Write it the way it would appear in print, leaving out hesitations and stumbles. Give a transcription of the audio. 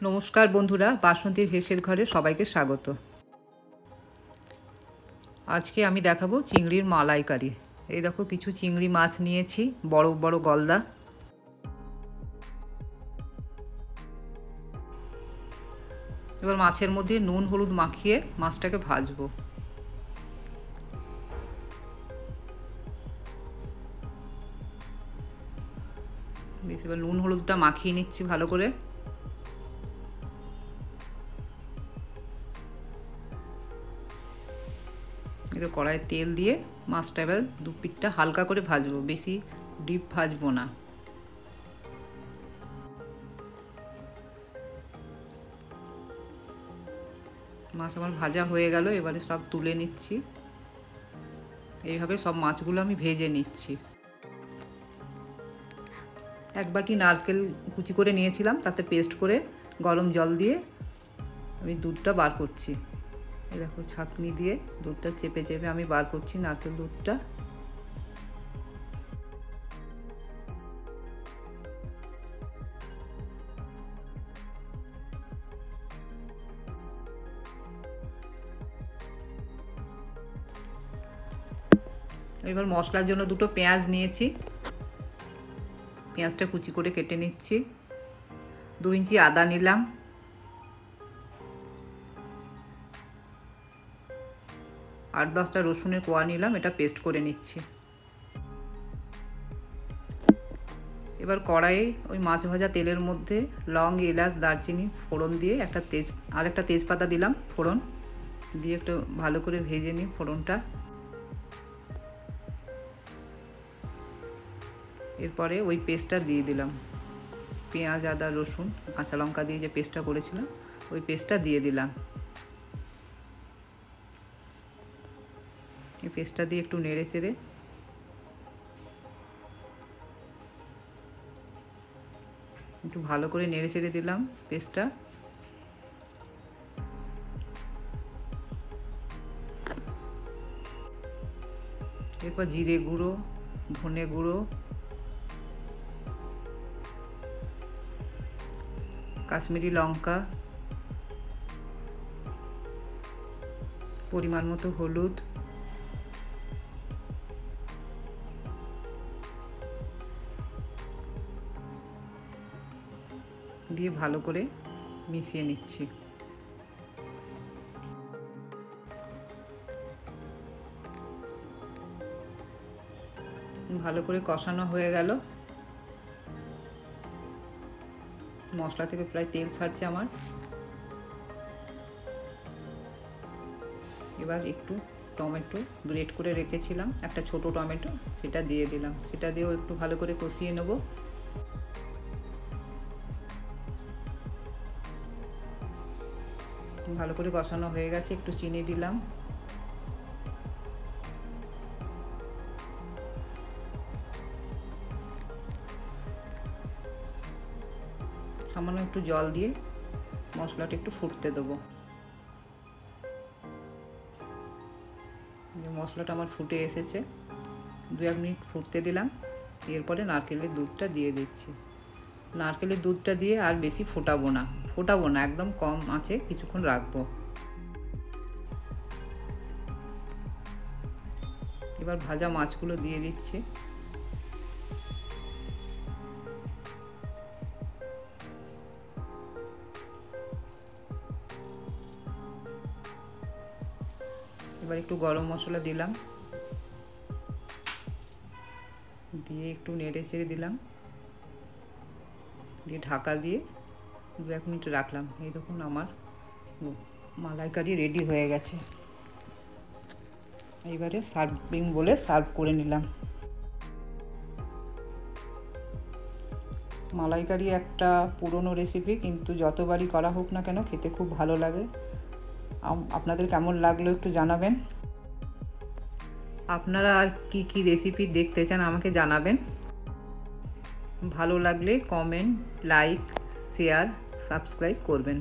নমস্কার বন্ধুরা, বাসন্তীর হেসের ঘরে সবাইকে স্বাগত। আজকে আমি দেখাবো চিংড়ির মালাইকারি। এই দেখো কিছু চিংড়ি মাছ নিয়েছি, বড় বড় গলদা। এবার মাছের মধ্যে নুন হলুদ মাখিয়ে মাছটাকে ভাজবো। বেশ, এবার নুন হলুদটা মাখিয়ে নিচ্ছি ভালো করে। এবার কড়াইয়ে তেল দিয়ে মাছটা এবার দু পিঠটা হালকা করে ভাজবো, বেশি ডিপ ভাজবো না। মাছ আমার ভাজা হয়ে গেল, এবারে সব তুলে নিচ্ছি। এইভাবে সব মাছগুলো আমি ভেজে নিচ্ছি। এক বাটি নারকেল কুচি করে নিয়েছিলাম, তাতে পেস্ট করে গরম জল দিয়ে আমি দুধটা বার করছি। এই দেখো ছাঁকনি দিয়ে দুধটা চেপে চেপে আমি বার করছি নারকেল দুধটা। এবার মশলার জন্য দুটো পেঁয়াজ নিয়েছি, পেঁয়াজটা কুচি করে কেটে নিচ্ছি। 2 ইঞ্চি আদা নিলাম, 8-10টা রসুনের কোয়া নিলাম, এটা পেস্ট করে নিচ্ছি। এবার কড়াইয়ে ওই মাছ ভাজা তেলের মধ্যে লং, এলাচ, দারচিনি ফোড়ন দিয়ে একটা তেজপাতা দিলাম ফোড়ন দিয়ে একটু ভালো করে ভেজে নিই ফোড়নটা। এরপরে ওই পেস্টটা দিয়ে দিলাম, পেঁয়াজ আদা রসুন কাঁচা লঙ্কা দিয়ে যে পেস্টটা করেছিলাম ওই পেস্টটা দিয়ে দিলাম। এই পেস্টটা দিয়ে একটু নেড়ে চেড়ে একটু ভালো করে নেড়ে চেড়ে দিলাম পেস্টটা। এরপর জিরে গুঁড়ো, ধনে গুঁড়ো, কাশ্মীরি লঙ্কা, পরিমাণ মতো হলুদ, দিয়ে ভালো করে মিশিয়ে নিচ্ছি। ভালো করে কষানো হয়ে গেল, মশলা থেকে প্রায় তেল ছাড়ছে আমার। এবার একটু টমেটো গ্রেট করে রেখেছিলাম, একটা ছোট টমেটো, সেটা দিয়ে দিলাম। সেটা দিয়েও একটু ভালো করে কষিয়ে নেব। ভালো করে কষানো হয়ে গেছে, একটু চিনি দিলাম। সামান্য একটু জল দিয়ে মশলাটা একটু ফুটতে দেবো। মশলাটা আমার ফুটে এসেছে, 2-1 মিনিট ফুটতে দিলাম। এরপরে নারকেলের দুধটা দিয়ে দিচ্ছি। নারকেলের দুধটা দিয়ে আর বেশি ফোটাবো না, একদম কম আঁচে কিছুক্ষণ রাখবো। এবার ভাজা মাছগুলো দিয়ে দিচ্ছি। এবার একটু গরম মশলা দিলাম, দিয়ে একটু নেড়ে চেড়ে দিলাম, দিয়ে ঢাকা দিয়ে 2-1 মিনিট রাখলাম। এই দেখুন আমার মালাইকারি রেডি হয়ে গেছে। এইবারে সার্ভিং বলে সার্ভ করে নিলাম। মালাইকারি একটা পুরনো রেসিপি, কিন্তু যতবারই করা হোক না কেন খেতে খুব ভালো লাগে। আপনাদের কেমন লাগলো একটু জানাবেন। আপনারা আর কি রেসিপি দেখতে চান আমাকে জানাবেন। ভালো লাগলে কমেন্ট, লাইক, শেয়ার, সাবস্ক্রাইব করবেন।